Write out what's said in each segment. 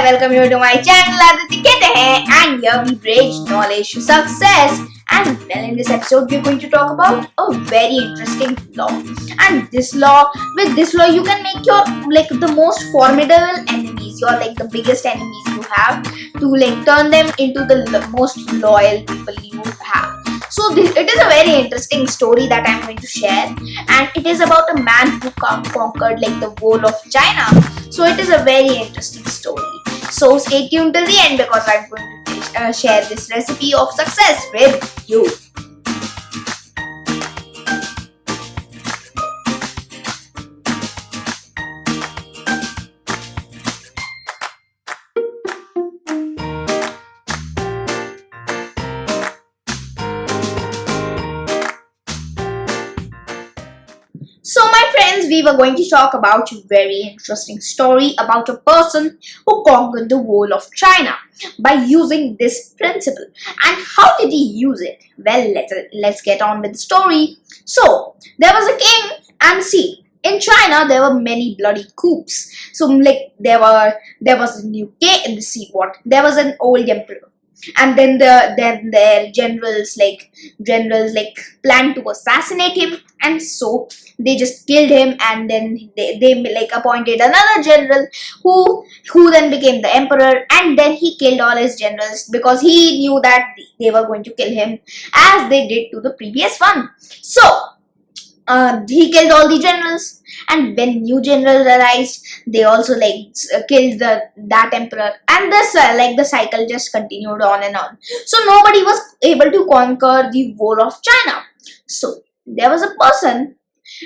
welcome you to my channel Adhitya कहते हैं and here we bridge knowledge to success. And well, in this episode we're going to talk about a very interesting law. And with this law you can make your the most formidable enemies, your the biggest enemies you have, to turn them into the most loyal people you have. So it is a very interesting story that I'm going to share, and it is about a man who conquered the whole of China. So it is a very interesting story. So stay tuned till the end because I'm going to share this recipe of success with you. So my friends, we were going to talk about a very interesting story about a person who conquered the whole of China by using this principle. And how did he use it? Well, let's get on with the story. So there was a king, and see, in China there were many bloody coups. So there was a new king. See what? There was an old emperor. And then their generals planned to assassinate him, and so they just killed him. And then they appointed another general who then became the emperor. And then he killed all his generals because he knew that they were going to kill him as they did to the previous one. So he killed all the generals, and when new generals arised, they also killed that emperor, and this the cycle just continued on and on. So nobody was able to conquer the whole of China. So there was a person,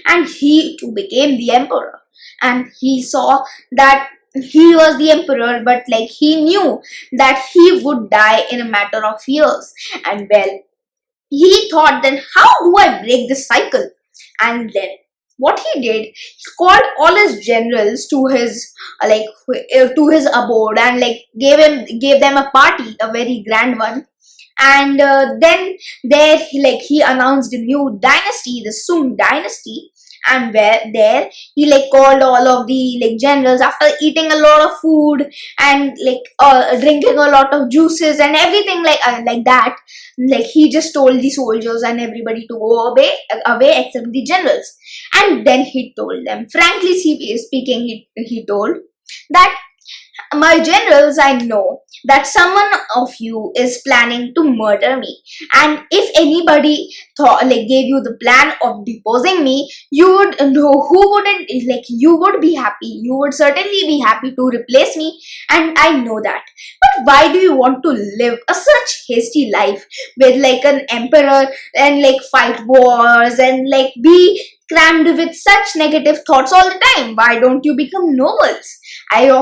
and he too became the emperor, and he saw that he was the emperor, but he knew that he would die in a matter of years. And well, he thought, then how do I break this cycle? And then what he did, he called all his generals to his abode, and gave them a party, a very grand one. And then there he announced a new dynasty, the Sung dynasty. And there he called all of the generals after eating a lot of food and drinking a lot of juices and everything like that. He just told the soldiers and everybody to go away except the generals. And then he told them, frankly speaking, he told that, my generals, I know that someone of you is planning to murder me, and if anybody gave you the plan of deposing me, you would know who wouldn't you would be happy. You would certainly be happy to replace me, and I know that. But why do you want to live a such hasty life with an emperor and fight wars and be crammed with such negative thoughts all the time? Why don't you become nobles? I will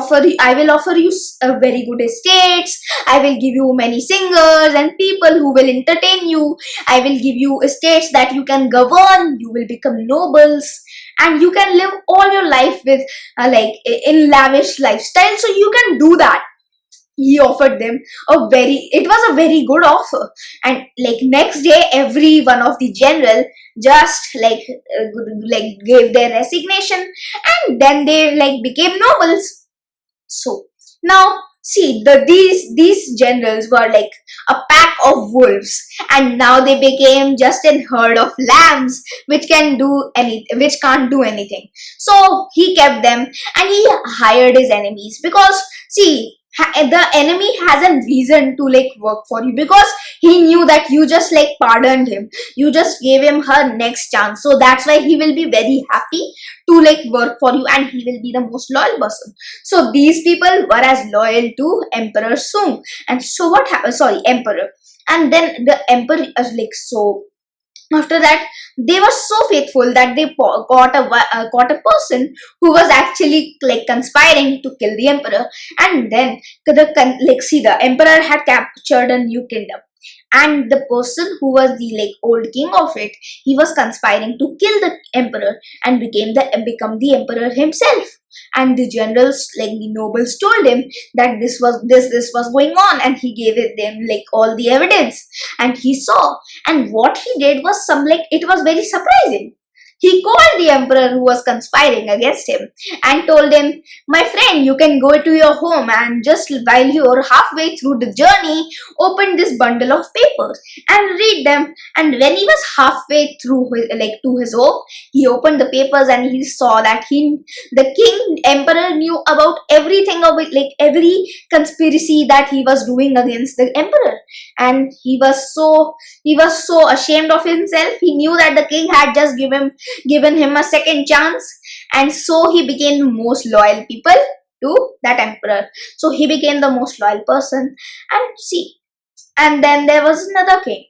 offer you a very good estates. I will give you many singers and people who will entertain you. I will give you estates that you can govern. You will become nobles, and you can live all your life with in lavish lifestyle. So you can do that. He offered them it was a very good offer. And next day, every one of the general just gave their resignation, and then they became nobles. So now see, these generals were a pack of wolves, and now they became just a herd of lambs which can't do anything. So he kept them, and he hired his enemies, because see, the enemy has a reason to work for you, because he knew that you just pardoned him, you just gave him her next chance. So that's why he will be very happy to work for you, and he will be the most loyal person. So these people were as loyal to Emperor Sung. And so what happened? Emperor. And then the emperor so after that, they were so faithful that they caught a person who was actually conspiring to kill the emperor. And then the emperor had captured a new kingdom, and the person who was the old king of it, he was conspiring to kill the emperor and become the emperor himself. And the generals, the nobles, told him that this was going on, and he gave them all the evidence, and he saw. And what he did was it was very surprising. He called the emperor who was conspiring against him and told him, "My friend, you can go to your home and just while you're halfway through the journey, open this bundle of papers and read them." And when he was halfway through to his home, he opened the papers and he saw that the king emperor knew about everything of it, like every conspiracy that he was doing against the emperor. And he was so ashamed of himself. He knew that the king had just given him a second chance, and so he became the most loyal people to that emperor. So he became the most loyal person. And then there was another king.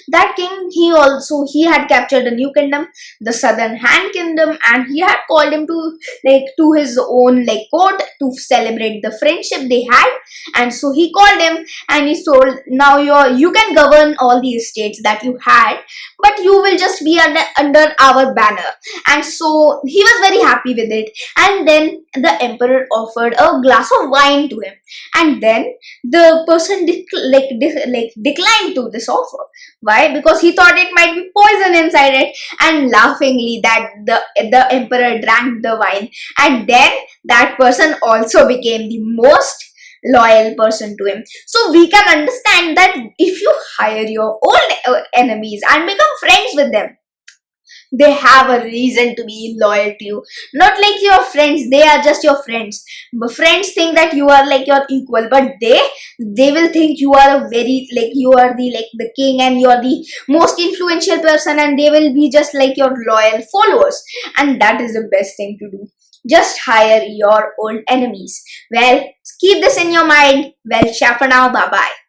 That king, he had captured a new kingdom, the southern Han kingdom, and he had called him to his own court to celebrate the friendship they had. And so he called him and he told, "Now you can govern all the estates that you had, but you will just be under our banner." And so he was very happy with it. And then the emperor offered a glass of wine to him, and then the person declined to this offer. Why? Because he thought it might be poison inside it. And laughingly, that the emperor drank the wine, and then that person also became the most loyal person to him. So we can understand that if you hire your old enemies and become friends with them, they have a reason to be loyal to you. Not like your friends, they are just your friends. But friends think that you are like your equal, but they will think you are a very you are the king and you are the most influential person, and they will be just like your loyal followers. And that is the best thing to do. Just hire your old enemies. Well, keep this in your mind. Well, ciao for now. Bye bye.